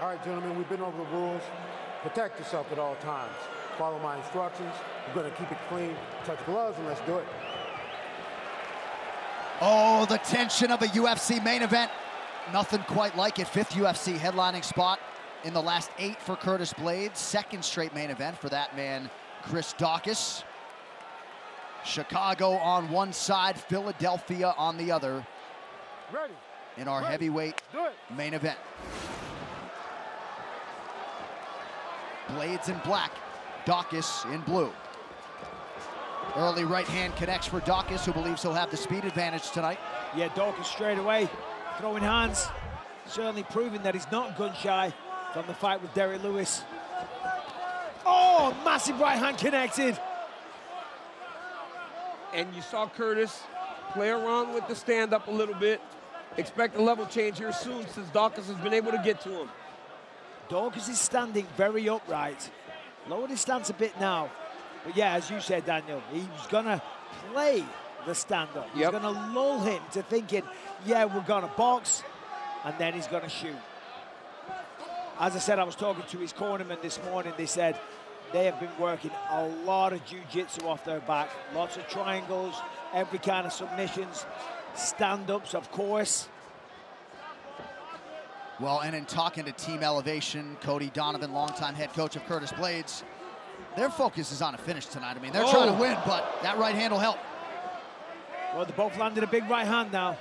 All right, gentlemen, we've been over the rules. Protect yourself at all times. Follow my instructions. We're going to keep it clean. Touch gloves, and let's do it. Oh, the tension of a UFC main event. Nothing quite like it. 5th UFC headlining spot in the last 8 for Curtis Blades. 2nd straight main event for that man, Chris Dacas. Chicago on one side, Philadelphia on the other. Ready. In our heavyweight main event. Blades in black, Dacas in blue. Early right hand connects for Dacas, who believes he'll have the speed advantage tonight. Yeah, Dacas straight away, throwing hands. Certainly proving that he's not gun shy from the fight with Derek Lewis. Oh, massive right hand connected. And you saw Curtis play around with the stand-up a little bit. Expect a level change here soon since Dacas has been able to get to him. Dacas is standing very upright. Lowered his stance a bit now. But yeah, as you said, Daniel, he's gonna play the stand-up. He's gonna lull him to thinking, yeah, we're gonna box, and then he's gonna shoot. As I said, I was talking to his cornerman this morning. They said they have been working a lot of jiu-jitsu off their back. Lots of triangles, every kind of submissions, stand-ups, of course. Well, and in talking to Team Elevation, Cody Donovan, longtime head coach of Curtis Blades, their focus is on a finish tonight. I mean, they're trying to win, but that right hand will help. Well, they both landed a big right hand now.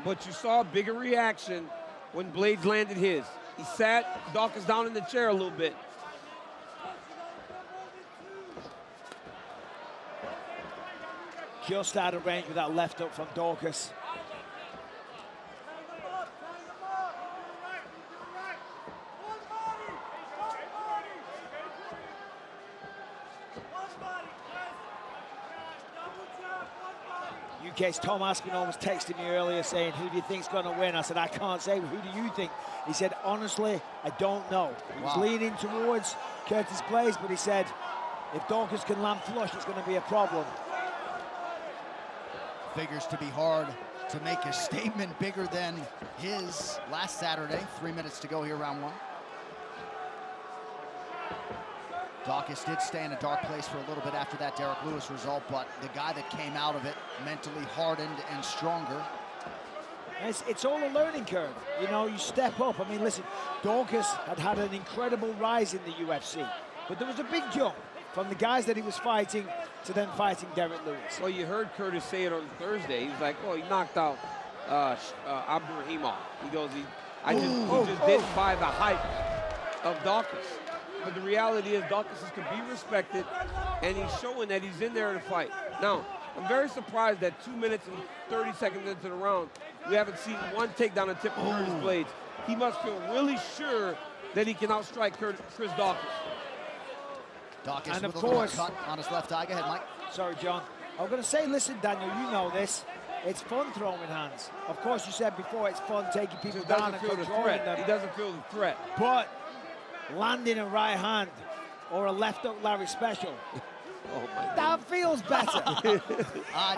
But you saw a bigger reaction when Blades landed his. He sat Dacas down in the chair a little bit. Just out of range with that left hook from Dacas. UK's Tom Aspinall was texting me earlier saying, who do you think's going to win? I said, I can't say. Who do you think? He said, honestly, I don't know. He was leaning towards Curtis Blades, but he said, if Dacas can land flush, it's going to be a problem. Figures to be hard to make a statement bigger than his last Saturday. 3 minutes to go here, round 1. Dacas did stay in a dark place for a little bit after that Derek Lewis result, but the guy that came out of it mentally hardened and stronger. It's all a learning curve. You know, you step up. I mean, listen, Dacas had an incredible rise in the UFC, but there was a big jump from the guys that he was fighting to then fighting Derek Lewis. Well, you heard Curtis say it on Thursday. He was like, oh, he knocked out Abdurrahimov. He goes, he just didn't buy the hype of Dacas. But the reality is Dacas is to be respected, and he's showing that he's in there to fight. Now, I'm very surprised that 2 minutes and 30 seconds into the round, we haven't seen one takedown attempt from Curtis Blades. He must feel really sure that he can outstrike Chris Dacas. Dacas and with of a course, cut on his left eye. Go ahead, Mike. Sorry, John. I'm going to say, listen, Daniel, you know this. It's fun throwing hands. Of course, you said before, it's fun taking people down and controlling them. He doesn't feel the threat. But landing a right hand or a left hook Larry special, that feels better.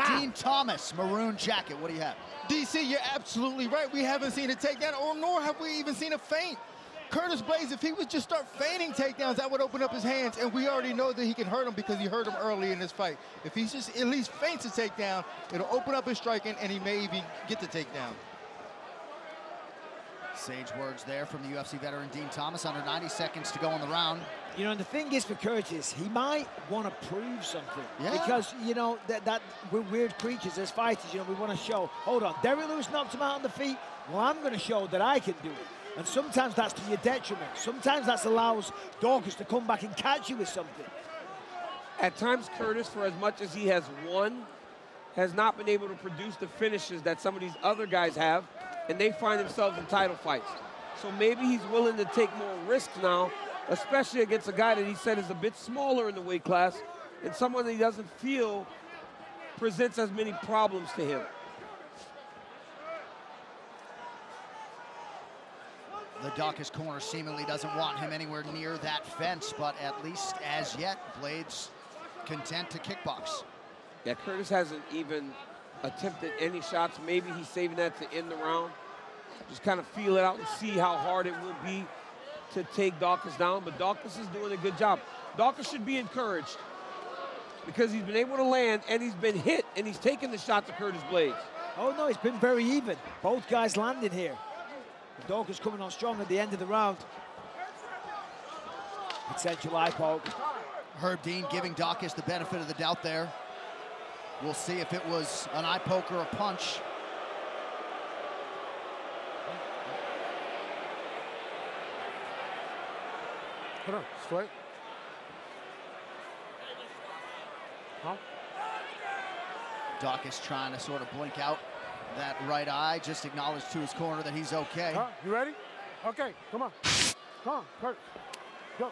Dean Thomas, maroon jacket. What do you have? DC, you're absolutely right. We haven't seen a takedown, or nor have we even seen a feint. Curtis Blades, if he would just start feinting takedowns, that would open up his hands, and we already know that he can hurt him because he hurt him early in this fight. If he's just at least feints a takedown, it'll open up his striking, and he may even get the takedown. Sage words there from the UFC veteran Dean Thomas. Under 90 seconds to go in the round. You know, and the thing is for Curtis, he might want to prove something. Yeah. Because, you know, that we're weird creatures as fighters. You know, we want to show, hold on, Derek Lewis knocked him out on the feet. Well, I'm going to show that I can do it. And sometimes that's to your detriment. Sometimes that allows Dacas to come back and catch you with something. At times, Curtis, for as much as he has won, has not been able to produce the finishes that some of these other guys have, and they find themselves in title fights. So maybe he's willing to take more risks now, especially against a guy that he said is a bit smaller in the weight class, and someone that he doesn't feel presents as many problems to him. The Dacas corner seemingly doesn't want him anywhere near that fence, but at least as yet, Blades content to kickbox. Yeah, Curtis hasn't even attempted any shots. Maybe he's saving that to end the round. just kind of feel it out and see how hard it will be to take Dakas down. But Dakas is doing a good job. Dakas should be encouraged because he's been able to land and he's been hit and he's taken the shot to Curtis Blades. Oh no, it's been very even. Both guys landing here. Dakas coming on strong at the end of the round. Potential eye poke. Herb Dean giving Dakas the benefit of the doubt there. We'll see if it was an eye poke or a punch. Put on, straight. Huh? Dakas trying to sort of blink out that right eye, just acknowledge to his corner that he's okay. Huh? You ready? Okay, come on. Come on, Kurt. Go.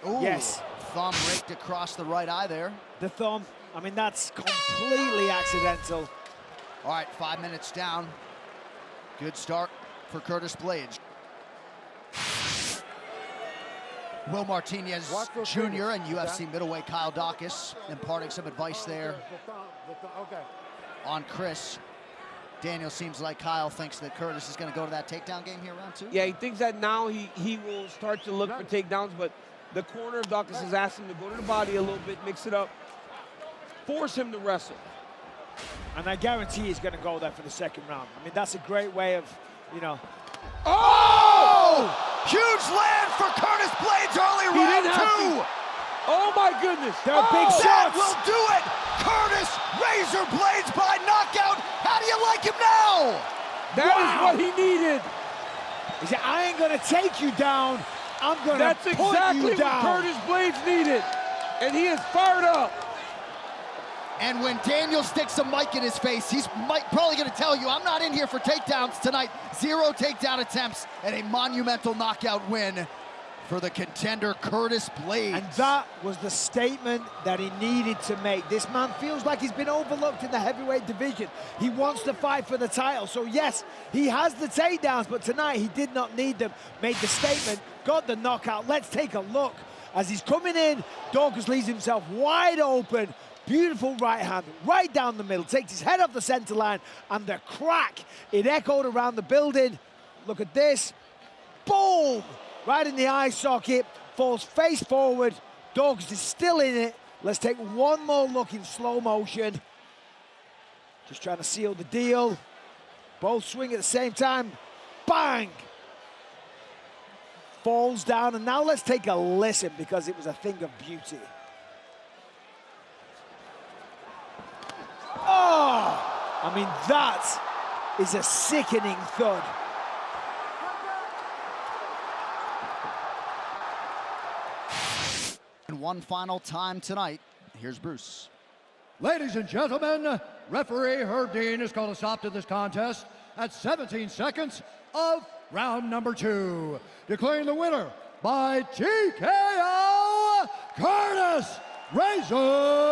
Ooh, yes. Thumb raked across the right eye there. The thumb, I mean, that's completely accidental. All right, 5 minutes down. Good start for Curtis Blades. Will Martinez Jr. and UFC middleweight Kyle Dakas imparting some advice there Okay. on Chris. Daniel, seems like Kyle thinks that Curtis is going to go to that takedown game here round 2. Yeah, he thinks that now he will start to look for takedowns, but the corner of Dakas has asked him to go to the body a little bit, mix it up, force him to wrestle. And I guarantee he's going to go there for the second round. I mean, that's a great way of, you know. Oh! Huge land for Curtis Blades early round 2. Oh my goodness. They're big shots. That will do it. Curtis Razor Blades by knockout. How do you like him now? That is what he needed. He said, I ain't going to take you down. I'm going to put you down. That's exactly what Curtis Blades needed. And he is fired up. And when Daniel sticks a mic in his face, he's probably going to tell you, I'm not in here for takedowns tonight. 0 takedown attempts and a monumental knockout win for the contender Curtis Blades. And that was the statement that he needed to make. This man feels like he's been overlooked in the heavyweight division. He wants to fight for the title. So yes, he has the takedowns, but tonight he did not need them. Made the statement, got the knockout. Let's take a look. As he's coming in, Dakas leaves himself wide open. Beautiful right hand, right down the middle, takes his head off the center line, and the crack, it echoed around the building. Look at this. Boom! Right in the eye socket, falls face forward. Dakas is still in it. Let's take one more look in slow motion. Just trying to seal the deal. Both swing at the same time. Bang! Falls down, and now let's take a listen because it was a thing of beauty. Oh! I mean, that is a sickening thud. And one final time tonight, here's Bruce. Ladies and gentlemen, referee Herb Dean has called a stop to this contest at 17 seconds of round number 2, declaring the winner by TKO, Curtis Razor